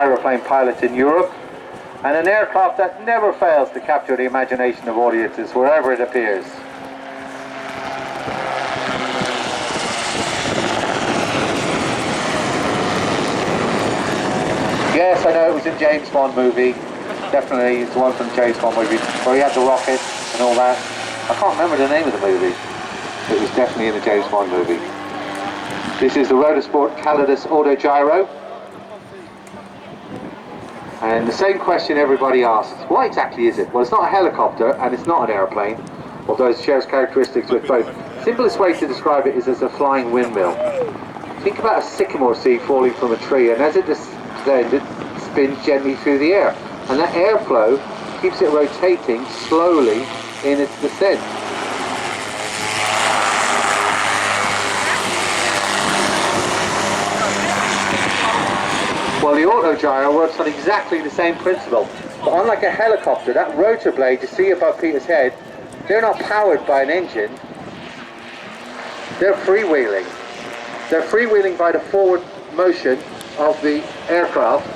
gyroplane pilots in Europe, and an aircraft that never fails to capture the imagination of audiences wherever it appears. Yes, I know it was in James Bond movie. Definitely, it's the one from the James Bond movie where he had the rocket and all that. I can't remember the name of the movie. It was definitely in the James Bond movie. This is the Rotorsport Calidus Autogyro. And the same question everybody asks, what exactly is it? Well, it's not a helicopter and it's not an airplane, although it shares characteristics with both. The simplest way to describe it is as a flying windmill. Think about a sycamore seed falling from a tree, and as it descends, it spins gently through the air. And that airflow keeps it rotating slowly in its descent. Well, the autogyro works on exactly the same principle, but unlike a helicopter, that rotor blade you see above Peter's head, they're not powered by an engine, they're freewheeling. They're freewheeling by the forward motion of the aircraft.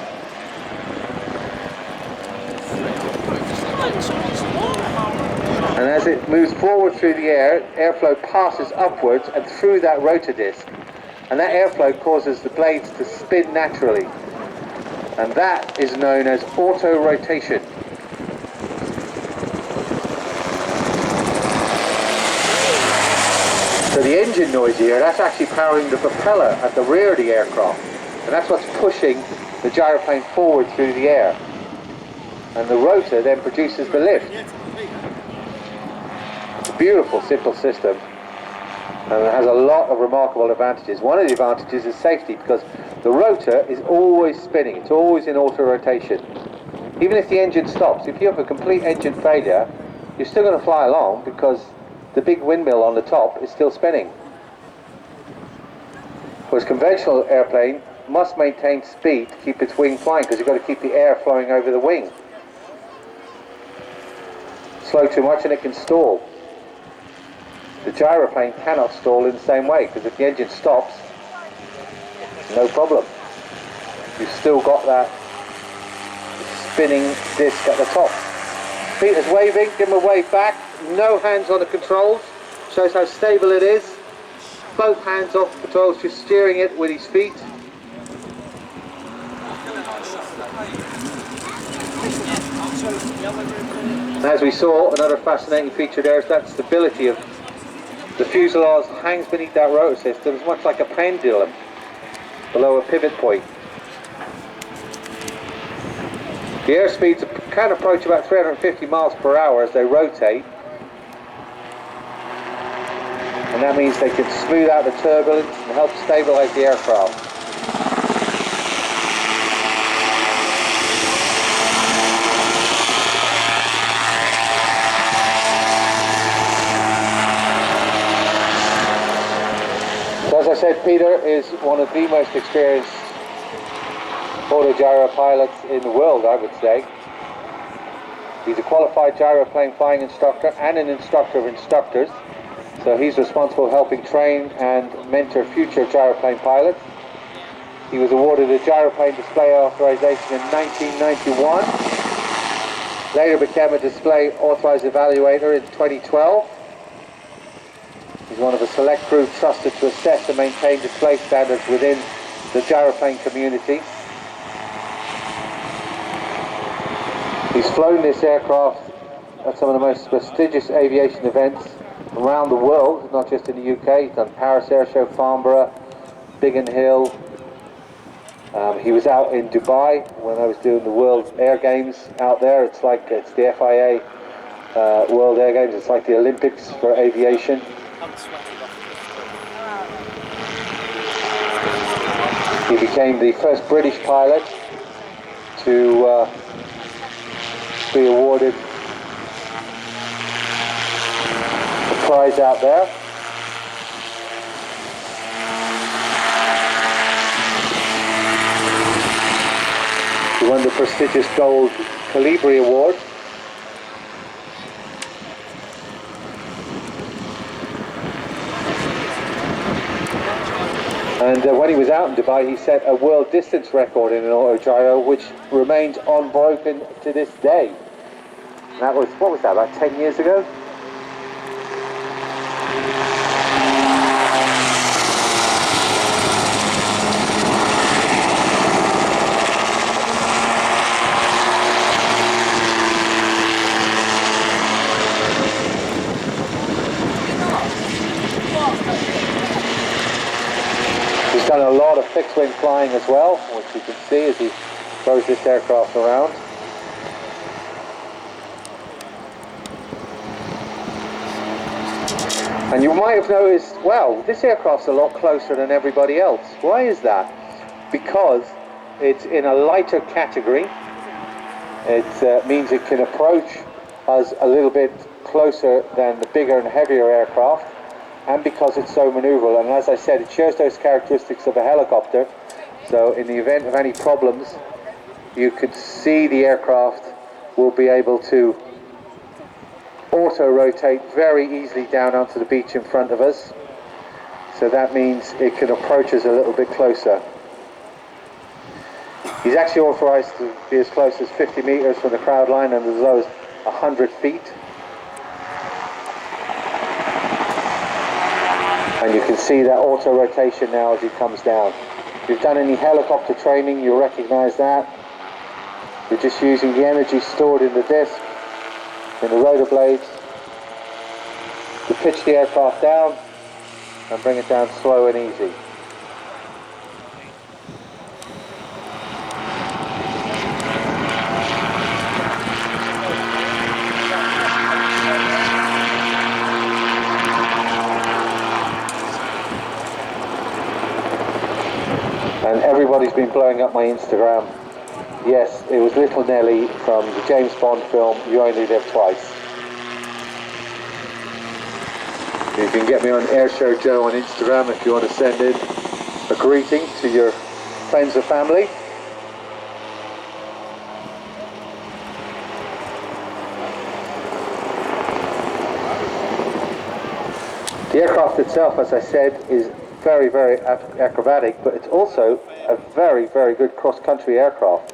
And as it moves forward through the air, airflow passes upwards and through that rotor disc. And that airflow causes the blades to spin naturally. And that is known as auto-rotation. So the engine noise here, that's actually powering the propeller at the rear of the aircraft. And that's what's pushing the gyroplane forward through the air. And the rotor then produces the lift. It's a beautiful, simple system. And it has a lot of remarkable advantages. One of the advantages is safety, because the rotor is always spinning. It's always in auto-rotation. Even if the engine stops, if you have a complete engine failure, you're still going to fly along because the big windmill on the top is still spinning. Whereas conventional airplane must maintain speed to keep its wing flying, because you've got to keep the air flowing over the wing. Slow too much and it can stall. The gyroplane cannot stall in the same way, because if the engine stops, no problem. You've still got that spinning disc at the top. Peter's waving, give him a wave back. No hands on the controls, shows how stable it is. Both hands off the controls, just steering it with his feet. And as we saw, another fascinating feature there is that stability of the fuselage hangs beneath that rotor system. It's much like a pendulum below a pivot point. The airspeeds can approach about 350 miles per hour as they rotate. And that means they can smooth out the turbulence and help stabilize the aircraft. So as I said, Peter is one of the most experienced autogyro pilots in the world, I would say. He's a qualified gyroplane flying instructor and an instructor of instructors. So he's responsible for helping train and mentor future gyroplane pilots. He was awarded a gyroplane display authorization in 1991. Later became a display authorized evaluator in 2012. He's one of a select group trusted to assess and maintain display standards within the gyroplane community. He's flown this aircraft at some of the most prestigious aviation events around the world, not just in the UK. He's done Paris Airshow, Farnborough, Biggin Hill. He was out in Dubai when I was doing the World Air Games out there. It's the FIA World Air Games. It's like the Olympics for aviation. He became the first British pilot to be awarded the prize out there. He won the prestigious Gold Colibri Award. And And when he was out in Dubai, he set a world distance record in an auto gyro, which remains unbroken to this day. And that was, what was that, about 10 years ago? He's done a lot of fixed wing flying as well, which you can see as he throws this aircraft around. And you might have noticed, wow, this aircraft's a lot closer than everybody else. Why is that? Because it's in a lighter category. It means it can approach us a little bit closer than the bigger and heavier aircraft, and because it's so maneuverable. And as I said, it shares those characteristics of a helicopter. So in the event of any problems, you could see the aircraft will be able to auto-rotate very easily down onto the beach in front of us. So that means it can approach us a little bit closer. He's actually authorized to be as close as 50 meters from the crowd line and as low as 100 feet. And you can see that auto-rotation now as he comes down. If you've done any helicopter training, you'll recognize that. You're just using the energy stored in the disc, in the rotor blades, to pitch the aircraft down and bring it down slow and easy. And everybody's been blowing up my Instagram. Yes, it was little Nelly from the James Bond film, You Only Live Twice. You can get me on Airshow Joe on Instagram if you want to send in a greeting to your friends or family. The aircraft itself, as I said, is very, very acrobatic, but it's also a very, very good cross-country aircraft.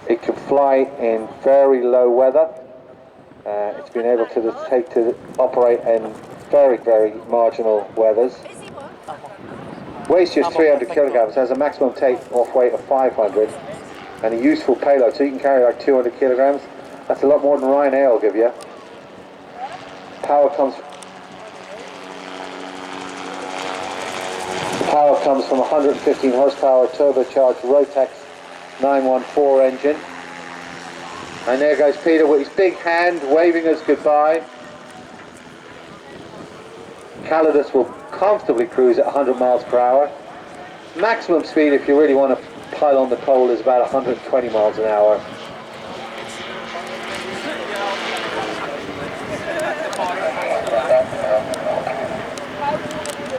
It can fly in very low weather. It's been able to operate in very, very marginal weathers. Weighs just 300 kilograms, has a maximum take-off weight of 500, and a useful payload, so you can carry like 200 kilograms. That's a lot more than Ryanair will give you. Power comes from 115 horsepower turbocharged Rotax 914 engine. And there goes Peter with his big hand waving us goodbye. Calidus will comfortably cruise at 100 miles per hour. Maximum speed, if you really want to pile on the coal, is about 120 miles an hour.